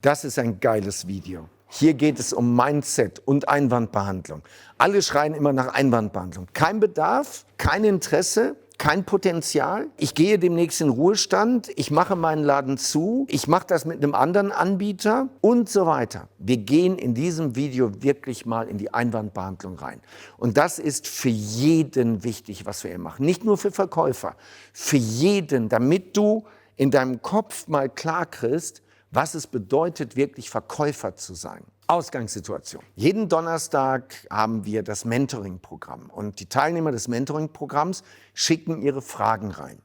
Das ist ein geiles Video. Hier geht es um Mindset und Einwandbehandlung. Alle schreien immer nach Einwandbehandlung. Kein Bedarf, kein Interesse, kein Potenzial. Ich gehe demnächst in Ruhestand, ich mache meinen Laden zu, ich mache das mit einem anderen Anbieter und so weiter. Wir gehen in diesem Video wirklich mal in die Einwandbehandlung rein. Und das ist für jeden wichtig, was wir hier machen. Nicht nur für Verkäufer, für jeden, damit du in deinem Kopf mal klar kriegst, was es bedeutet, wirklich Verkäufer zu sein. Ausgangssituation. Jeden Donnerstag haben wir das Mentoring-Programm und die Teilnehmer des Mentoring-Programms schicken ihre Fragen rein.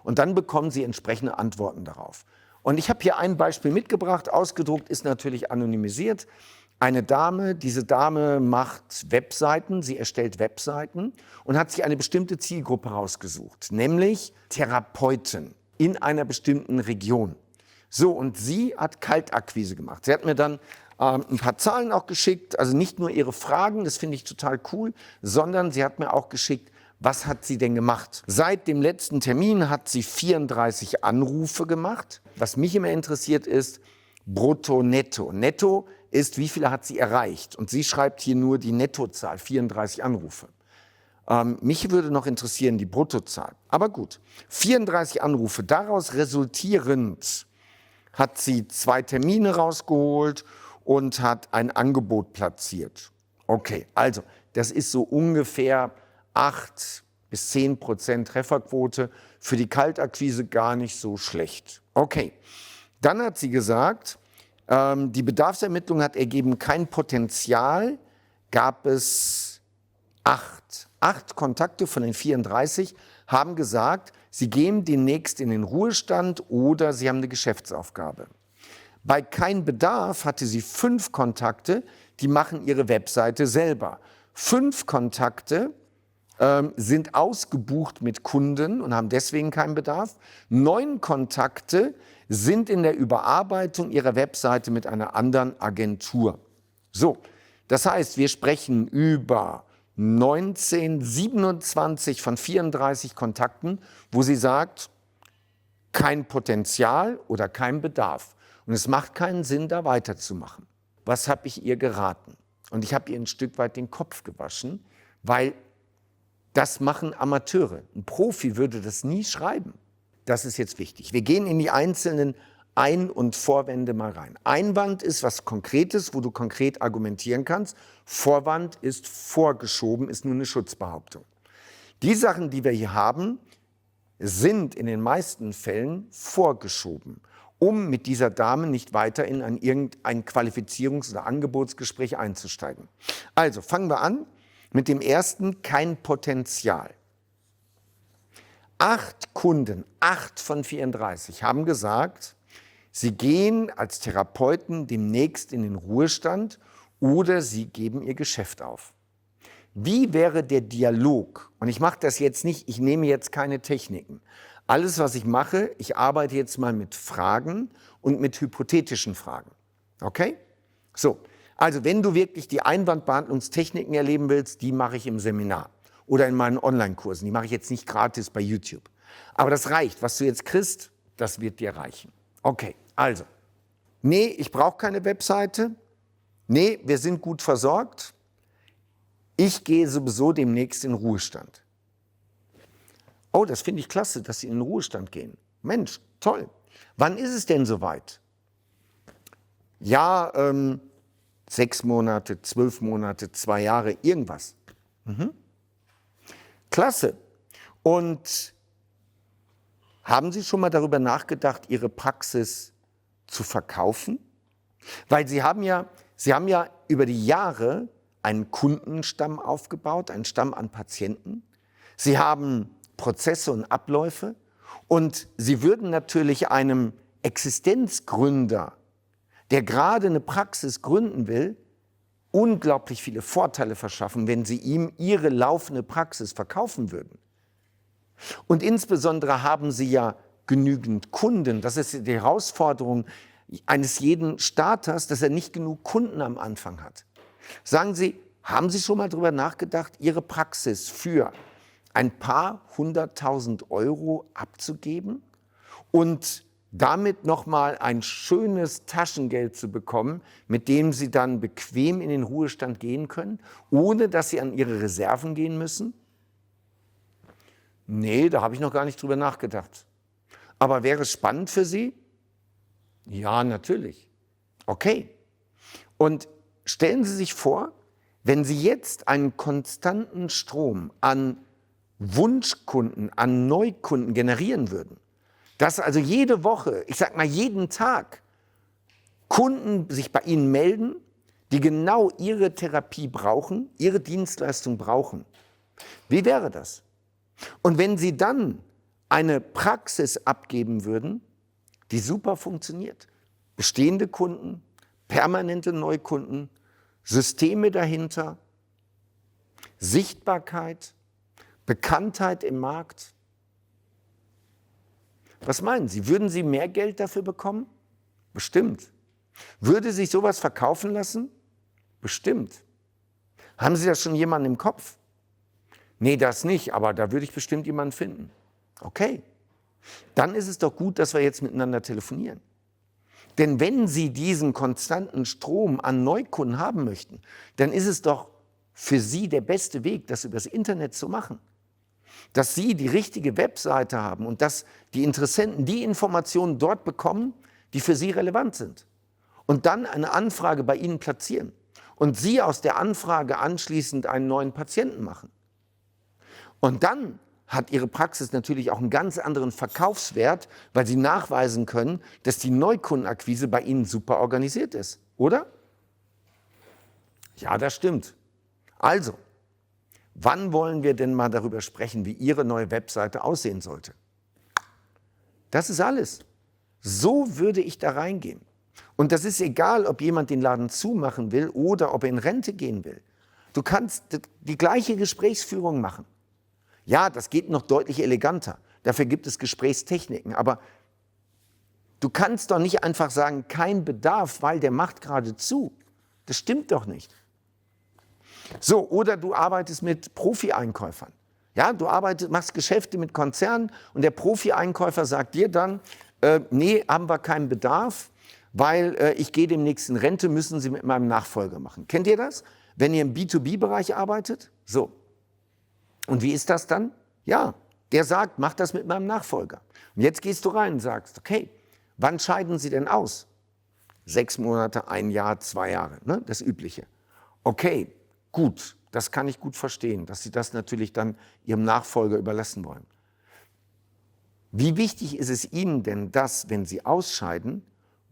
Und dann bekommen sie entsprechende Antworten darauf. Und ich habe hier ein Beispiel mitgebracht, ausgedruckt, ist natürlich anonymisiert. Eine Dame, diese Dame macht Webseiten, sie erstellt Webseiten und hat sich eine bestimmte Zielgruppe rausgesucht, nämlich Therapeuten in einer bestimmten Region. So, und sie hat Kaltakquise gemacht. Sie hat mir dann ein paar Zahlen auch geschickt, also nicht nur ihre Fragen, das finde ich total cool, sondern sie hat mir auch geschickt, was hat sie denn gemacht? Seit dem letzten Termin hat sie 34 Anrufe gemacht. Was mich immer interessiert ist, brutto, netto. Netto ist, wie viele hat sie erreicht? Und sie schreibt hier nur die Nettozahl, 34 Anrufe. Mich würde noch interessieren die Bruttozahl. Aber gut, 34 Anrufe, daraus resultierend hat sie 2 Termine rausgeholt und hat ein Angebot platziert. Okay, also das ist so ungefähr 8 bis 10% Trefferquote. Für die Kaltakquise gar nicht so schlecht. Okay, dann hat sie gesagt, die Bedarfsermittlung hat ergeben, kein Potenzial, gab es 8. 8 Kontakte von den 34 haben gesagt, sie gehen demnächst in den Ruhestand oder sie haben eine Geschäftsaufgabe. Bei kein Bedarf hatte sie 5 Kontakte, die machen ihre Webseite selber. 5 Kontakte sind ausgebucht mit Kunden und haben deswegen keinen Bedarf. 9 Kontakte sind in der Überarbeitung ihrer Webseite mit einer anderen Agentur. So, das heißt, wir sprechen über 27 von 34 Kontakten, wo sie sagt, kein Potenzial oder kein Bedarf. Und es macht keinen Sinn, da weiterzumachen. Was habe ich ihr geraten? Und ich habe ihr ein Stück weit den Kopf gewaschen, weil das machen Amateure. Ein Profi würde das nie schreiben. Das ist jetzt wichtig. Wir gehen in die einzelnen Ein- und Vorwände mal rein. Einwand ist was Konkretes, wo du konkret argumentieren kannst. Vorwand ist vorgeschoben, ist nur eine Schutzbehauptung. Die Sachen, die wir hier haben, sind in den meisten Fällen vorgeschoben, um mit dieser Dame nicht weiter in irgendein Qualifizierungs- oder Angebotsgespräch einzusteigen. Also fangen wir an mit dem ersten, kein Potenzial. 8 Kunden, 8 von 34, haben gesagt, sie gehen als Therapeuten demnächst in den Ruhestand oder sie geben ihr Geschäft auf. Wie wäre der Dialog? Und ich mache das jetzt nicht, ich nehme jetzt keine Techniken. Alles, was ich mache, ich arbeite jetzt mal mit Fragen und mit hypothetischen Fragen. Okay? So, also wenn du wirklich die Einwandbehandlungstechniken erleben willst, die mache ich im Seminar oder in meinen Online-Kursen. Die mache ich jetzt nicht gratis bei YouTube. Aber das reicht. Was du jetzt kriegst, das wird dir reichen. Okay, also, nee, ich brauche keine Webseite. Nee, wir sind gut versorgt. Ich gehe sowieso demnächst in Ruhestand. Oh, das finde ich klasse, dass Sie in den Ruhestand gehen. Mensch, toll. Wann ist es denn soweit? Ja, 6 Monate, 12 Monate, 2 Jahre, irgendwas. Klasse. Und haben Sie schon mal darüber nachgedacht, Ihre Praxis zu verkaufen? Weil Sie haben ja über die Jahre einen Kundenstamm aufgebaut, einen Stamm an Patienten. Sie haben Prozesse und Abläufe und Sie würden natürlich einem Existenzgründer, der gerade eine Praxis gründen will, unglaublich viele Vorteile verschaffen, wenn Sie ihm Ihre laufende Praxis verkaufen würden. Und insbesondere haben Sie ja genügend Kunden. Das ist die Herausforderung eines jeden Starters, dass er nicht genug Kunden am Anfang hat. Sagen Sie, haben Sie schon mal darüber nachgedacht, Ihre Praxis für ein paar 100.000 € abzugeben und damit nochmal ein schönes Taschengeld zu bekommen, mit dem Sie dann bequem in den Ruhestand gehen können, ohne dass Sie an Ihre Reserven gehen müssen? Nee, da habe ich noch gar nicht drüber nachgedacht. Aber wäre es spannend für Sie? Ja, natürlich. Okay. Und stellen Sie sich vor, wenn Sie jetzt einen konstanten Strom an Wunschkunden, an Neukunden generieren würden, dass also jede Woche, ich sag mal jeden Tag, Kunden sich bei Ihnen melden, die genau Ihre Therapie brauchen, Ihre Dienstleistung brauchen. Wie wäre das? Und wenn Sie dann eine Praxis abgeben würden, die super funktioniert, bestehende Kunden, permanente Neukunden, Systeme dahinter, Sichtbarkeit, Bekanntheit im Markt. Was meinen Sie? Würden Sie mehr Geld dafür bekommen? Bestimmt. Würde sich sowas verkaufen lassen? Bestimmt. Haben Sie da schon jemanden im Kopf? Nee, das nicht, aber da würde ich bestimmt jemanden finden. Okay, dann ist es doch gut, dass wir jetzt miteinander telefonieren. Denn wenn Sie diesen konstanten Strom an Neukunden haben möchten, dann ist es doch für Sie der beste Weg, das übers Internet zu machen. Dass Sie die richtige Webseite haben und dass die Interessenten die Informationen dort bekommen, die für Sie relevant sind. Und dann eine Anfrage bei Ihnen platzieren. Und Sie aus der Anfrage anschließend einen neuen Patienten machen. Und dann hat Ihre Praxis natürlich auch einen ganz anderen Verkaufswert, weil Sie nachweisen können, dass die Neukundenakquise bei Ihnen super organisiert ist, oder? Ja, das stimmt. Also, wann wollen wir denn mal darüber sprechen, wie Ihre neue Webseite aussehen sollte? Das ist alles. So würde ich da reingehen. Und das ist egal, ob jemand den Laden zumachen will oder ob er in Rente gehen will. Du kannst die gleiche Gesprächsführung machen. Ja, das geht noch deutlich eleganter. Dafür gibt es Gesprächstechniken. Aber du kannst doch nicht einfach sagen, kein Bedarf, weil der macht gerade zu. Das stimmt doch nicht. So, oder du arbeitest mit Profi-Einkäufern. Ja, du machst Geschäfte mit Konzernen und der Profi-Einkäufer sagt dir dann, nee, haben wir keinen Bedarf, weil ich gehe demnächst in Rente, müssen Sie mit meinem Nachfolger machen. Kennt ihr das? Wenn ihr im B2B-Bereich arbeitet? So. Und wie ist das dann? Ja, der sagt, mach das mit meinem Nachfolger. Und jetzt gehst du rein und sagst, okay, wann scheiden Sie denn aus? 6 Monate, 1 Jahr, 2 Jahre, ne? Das Übliche. Okay, gut, das kann ich gut verstehen, dass Sie das natürlich dann Ihrem Nachfolger überlassen wollen. Wie wichtig ist es Ihnen denn, dass, wenn Sie ausscheiden,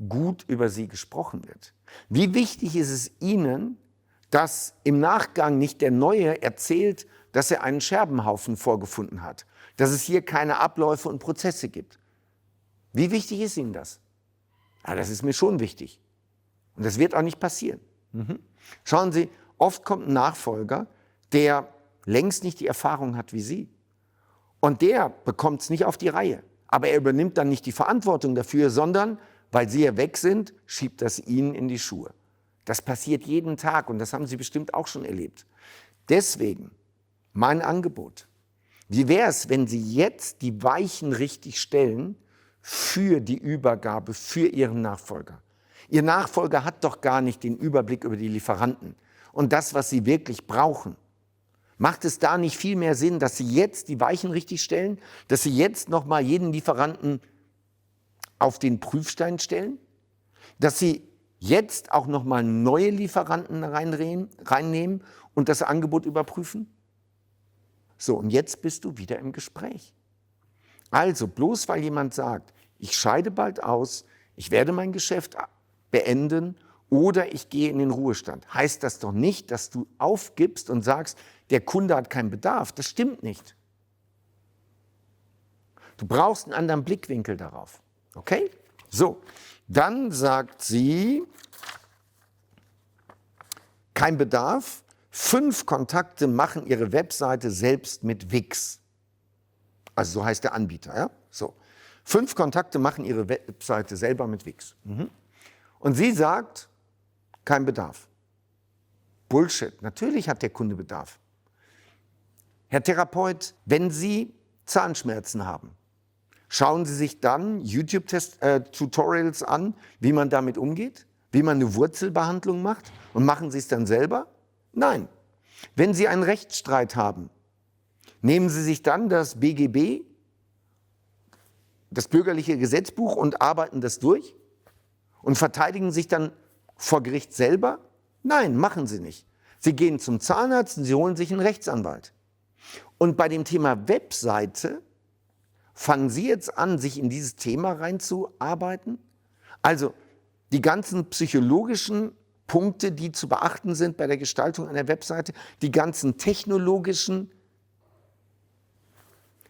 gut über Sie gesprochen wird? Wie wichtig ist es Ihnen, dass im Nachgang nicht der Neue erzählt, dass er einen Scherbenhaufen vorgefunden hat, dass es hier keine Abläufe und Prozesse gibt? Wie wichtig ist Ihnen das? Ja, das ist mir schon wichtig. Und das wird auch nicht passieren. Schauen Sie, oft kommt ein Nachfolger, der längst nicht die Erfahrung hat wie Sie. Und der bekommt es nicht auf die Reihe. Aber er übernimmt dann nicht die Verantwortung dafür, sondern, weil Sie ja weg sind, schiebt das Ihnen in die Schuhe. Das passiert jeden Tag und das haben Sie bestimmt auch schon erlebt. Deswegen mein Angebot. Wie wäre es, wenn Sie jetzt die Weichen richtig stellen für die Übergabe, für Ihren Nachfolger? Ihr Nachfolger hat doch gar nicht den Überblick über die Lieferanten und das, was Sie wirklich brauchen. Macht es da nicht viel mehr Sinn, dass Sie jetzt die Weichen richtig stellen, dass Sie jetzt nochmal jeden Lieferanten auf den Prüfstein stellen, dass Sie jetzt auch nochmal neue Lieferanten reinnehmen und das Angebot überprüfen? So, und jetzt bist du wieder im Gespräch. Also, bloß weil jemand sagt, ich scheide bald aus, ich werde mein Geschäft beenden oder ich gehe in den Ruhestand, heißt das doch nicht, dass du aufgibst und sagst, der Kunde hat keinen Bedarf. Das stimmt nicht. Du brauchst einen anderen Blickwinkel darauf. Okay? So, dann sagt sie, kein Bedarf. 5 Kontakte machen ihre Webseite selbst mit Wix. Also so heißt der Anbieter. Ja? So. 5 Kontakte machen ihre Webseite selber mit Wix. Und sie sagt, kein Bedarf. Bullshit. Natürlich hat der Kunde Bedarf. Herr Therapeut, wenn Sie Zahnschmerzen haben, Schauen Sie sich dann YouTube-Tutorials an, wie man damit umgeht, wie man eine Wurzelbehandlung macht und machen Sie es dann selber? Nein. Wenn Sie einen Rechtsstreit haben, nehmen Sie sich dann das BGB, das bürgerliche Gesetzbuch und arbeiten das durch und verteidigen sich dann vor Gericht selber? Nein, machen Sie nicht. Sie gehen zum Zahnarzt und Sie holen sich einen Rechtsanwalt. Und bei dem Thema Webseite fangen Sie jetzt an, sich in dieses Thema reinzuarbeiten? Also die ganzen psychologischen Punkte, die zu beachten sind bei der Gestaltung einer Webseite, die ganzen technologischen.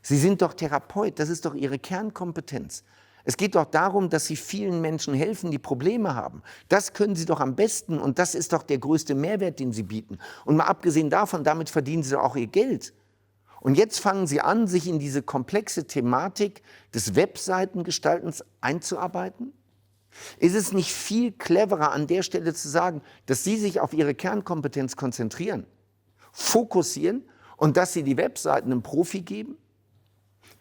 Sie sind doch Therapeut, das ist doch Ihre Kernkompetenz. Es geht doch darum, dass Sie vielen Menschen helfen, die Probleme haben. Das können Sie doch am besten und das ist doch der größte Mehrwert, den Sie bieten. Und mal abgesehen davon, damit verdienen Sie doch auch Ihr Geld. Und jetzt fangen Sie an, sich in diese komplexe Thematik des Webseitengestaltens einzuarbeiten? Ist es nicht viel cleverer, an der Stelle zu sagen, dass Sie sich auf Ihre Kernkompetenz konzentrieren, fokussieren und dass Sie die Webseiten einem Profi geben?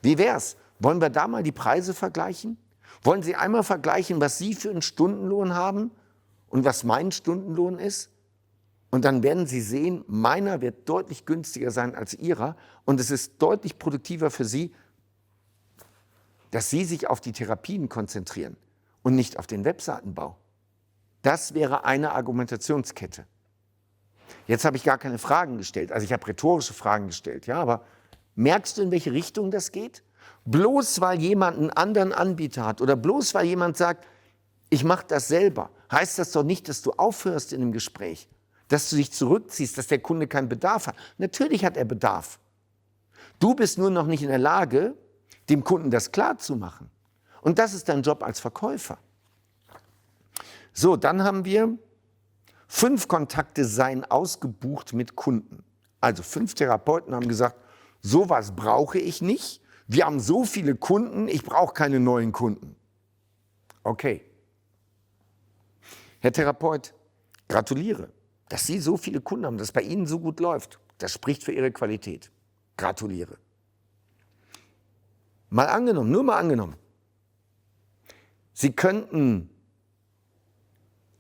Wie wär's? Wollen wir da mal die Preise vergleichen? Wollen Sie einmal vergleichen, was Sie für einen Stundenlohn haben und was mein Stundenlohn ist? Und dann werden Sie sehen, meiner wird deutlich günstiger sein als Ihrer und es ist deutlich produktiver für Sie, dass Sie sich auf die Therapien konzentrieren und nicht auf den Webseitenbau. Das wäre eine Argumentationskette. Jetzt habe ich gar keine Fragen gestellt, also ich habe rhetorische Fragen gestellt, ja, aber merkst du, in welche Richtung das geht? Bloß weil jemand einen anderen Anbieter hat oder bloß weil jemand sagt, ich mache das selber, heißt das doch nicht, dass du aufhörst in dem Gespräch, dass du dich zurückziehst, dass der Kunde keinen Bedarf hat. Natürlich hat er Bedarf. Du bist nur noch nicht in der Lage, dem Kunden das klarzumachen. Und das ist dein Job als Verkäufer. So, dann haben wir 5 Kontakte seien ausgebucht mit Kunden. Also 5 Therapeuten haben gesagt, sowas brauche ich nicht. Wir haben so viele Kunden, ich brauche keine neuen Kunden. Okay. Herr Therapeut, gratuliere, dass Sie so viele Kunden haben, dass es bei Ihnen so gut läuft. Das spricht für Ihre Qualität. Gratuliere. Mal angenommen, nur mal angenommen, Sie könnten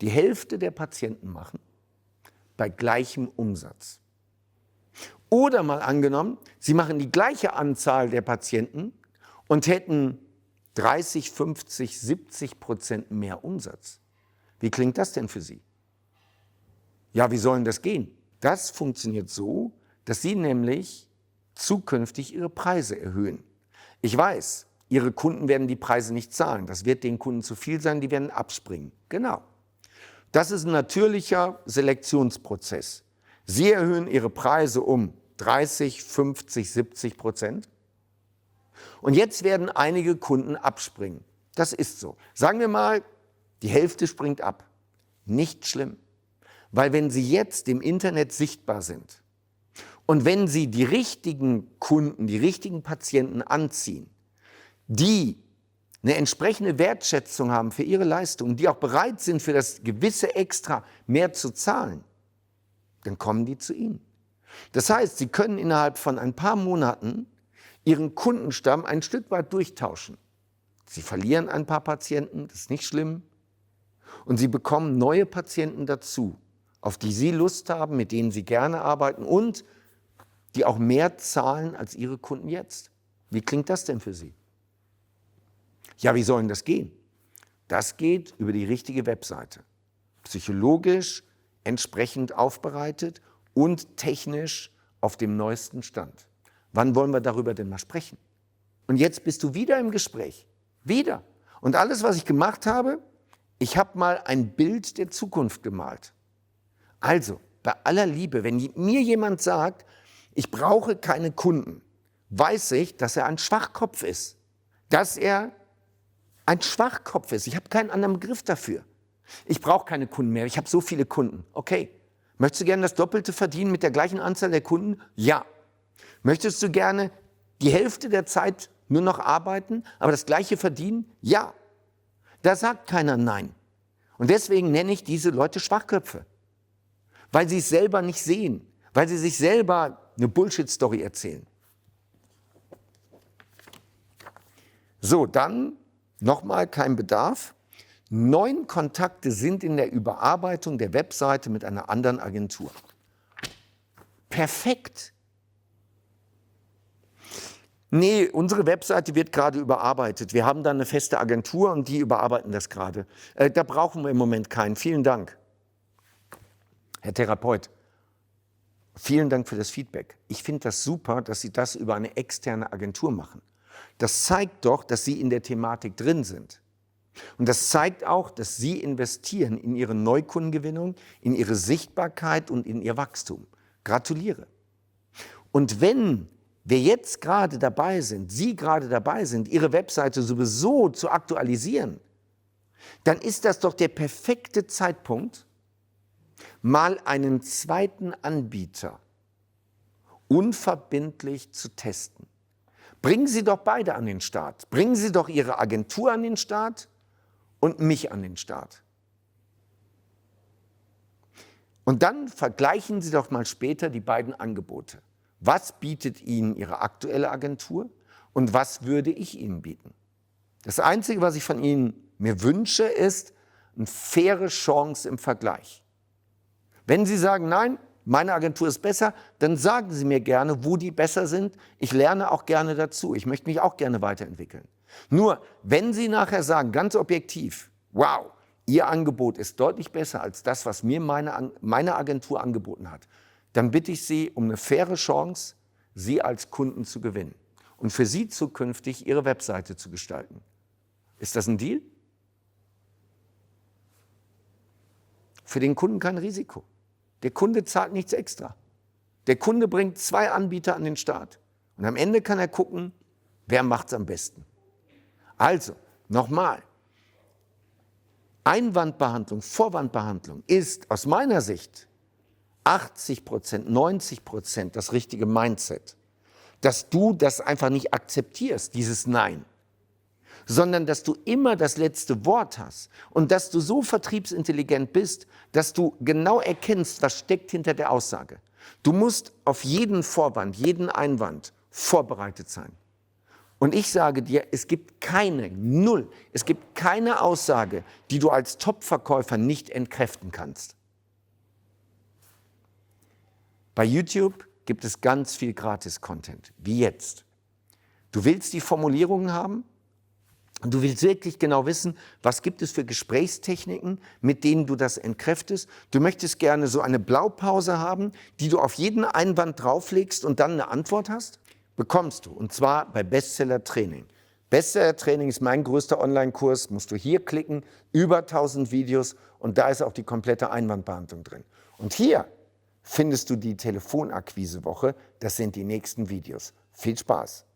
die Hälfte der Patienten machen bei gleichem Umsatz. Oder mal angenommen, Sie machen die gleiche Anzahl der Patienten und hätten 30, 50, 70% mehr Umsatz. Wie klingt das denn für Sie? Ja, wie soll denn das gehen? Das funktioniert so, dass Sie nämlich zukünftig Ihre Preise erhöhen. Ich weiß, Ihre Kunden werden die Preise nicht zahlen. Das wird den Kunden zu viel sein, die werden abspringen. Genau. Das ist ein natürlicher Selektionsprozess. Sie erhöhen Ihre Preise um 30, 50, 70%. Und jetzt werden einige Kunden abspringen. Das ist so. Sagen wir mal, die Hälfte springt ab. Nicht schlimm. Weil wenn Sie jetzt im Internet sichtbar sind und wenn Sie die richtigen Kunden, die richtigen Patienten anziehen, die eine entsprechende Wertschätzung haben für ihre Leistung, die auch bereit sind, für das gewisse Extra mehr zu zahlen, dann kommen die zu Ihnen. Das heißt, Sie können innerhalb von ein paar Monaten Ihren Kundenstamm ein Stück weit durchtauschen. Sie verlieren ein paar Patienten, das ist nicht schlimm. Und Sie bekommen neue Patienten dazu, auf die Sie Lust haben, mit denen Sie gerne arbeiten und die auch mehr zahlen als Ihre Kunden jetzt. Wie klingt das denn für Sie? Ja, wie soll denn das gehen? Das geht über die richtige Webseite. Psychologisch entsprechend aufbereitet und technisch auf dem neuesten Stand. Wann wollen wir darüber denn mal sprechen? Und jetzt bist du wieder im Gespräch. Wieder. Und alles, was ich gemacht habe, ich habe mal ein Bild der Zukunft gemalt. Also, bei aller Liebe, wenn mir jemand sagt, ich brauche keine Kunden, weiß ich, dass er ein Schwachkopf ist. Dass er ein Schwachkopf ist. Ich habe keinen anderen Begriff dafür. Ich brauche keine Kunden mehr. Ich habe so viele Kunden. Okay. Möchtest du gerne das Doppelte verdienen mit der gleichen Anzahl der Kunden? Ja. Möchtest du gerne die Hälfte der Zeit nur noch arbeiten, aber das Gleiche verdienen? Ja. Da sagt keiner Nein. Und deswegen nenne ich diese Leute Schwachköpfe. Weil sie es selber nicht sehen. Weil sie sich selber eine Bullshit-Story erzählen. So, dann nochmal kein Bedarf. 9 Kontakte sind in der Überarbeitung der Webseite mit einer anderen Agentur. Perfekt. Nee, unsere Webseite wird gerade überarbeitet. Wir haben da eine feste Agentur und die überarbeiten das gerade. Da brauchen wir im Moment keinen. Vielen Dank. Herr Therapeut, vielen Dank für das Feedback. Ich finde das super, dass Sie das über eine externe Agentur machen. Das zeigt doch, dass Sie in der Thematik drin sind. Und das zeigt auch, dass Sie investieren in Ihre Neukundengewinnung, in Ihre Sichtbarkeit und in Ihr Wachstum. Gratuliere. Und wenn wir jetzt gerade dabei sind, Sie gerade dabei sind, Ihre Webseite sowieso zu aktualisieren, dann ist das doch der perfekte Zeitpunkt, mal einen zweiten Anbieter unverbindlich zu testen. Bringen Sie doch beide an den Start. Bringen Sie doch Ihre Agentur an den Start und mich an den Start. Und dann vergleichen Sie doch mal später die beiden Angebote. Was bietet Ihnen Ihre aktuelle Agentur und was würde ich Ihnen bieten? Das Einzige, was ich von Ihnen mir wünsche, ist eine faire Chance im Vergleich. Wenn Sie sagen, nein, meine Agentur ist besser, dann sagen Sie mir gerne, wo die besser sind. Ich lerne auch gerne dazu. Ich möchte mich auch gerne weiterentwickeln. Nur, wenn Sie nachher sagen, ganz objektiv, wow, Ihr Angebot ist deutlich besser als das, was mir meine Agentur angeboten hat, dann bitte ich Sie um eine faire Chance, Sie als Kunden zu gewinnen und für Sie zukünftig Ihre Webseite zu gestalten. Ist das ein Deal? Für den Kunden kein Risiko. Der Kunde zahlt nichts extra. Der Kunde bringt 2 Anbieter an den Start und am Ende kann er gucken, wer macht es am besten. Also, nochmal, Einwandbehandlung, Vorwandbehandlung ist aus meiner Sicht 80%, 90% das richtige Mindset. Dass du das einfach nicht akzeptierst, dieses Nein, sondern dass du immer das letzte Wort hast und dass du so vertriebsintelligent bist, dass du genau erkennst, was steckt hinter der Aussage. Du musst auf jeden Vorwand, jeden Einwand vorbereitet sein. Und ich sage dir, es gibt es gibt keine Aussage, die du als Top-Verkäufer nicht entkräften kannst. Bei YouTube gibt es ganz viel Gratis-Content, wie jetzt. Du willst die Formulierungen haben und du willst wirklich genau wissen, was gibt es für Gesprächstechniken, mit denen du das entkräftest. Du möchtest gerne so eine Blaupause haben, die du auf jeden Einwand drauflegst und dann eine Antwort hast. Bekommst du, und zwar bei Bestseller Training. Bestseller Training ist mein größter Online-Kurs, musst du hier klicken, über 1000 Videos und da ist auch die komplette Einwandbehandlung drin. Und hier findest du die Telefonakquisewoche, das sind die nächsten Videos. Viel Spaß!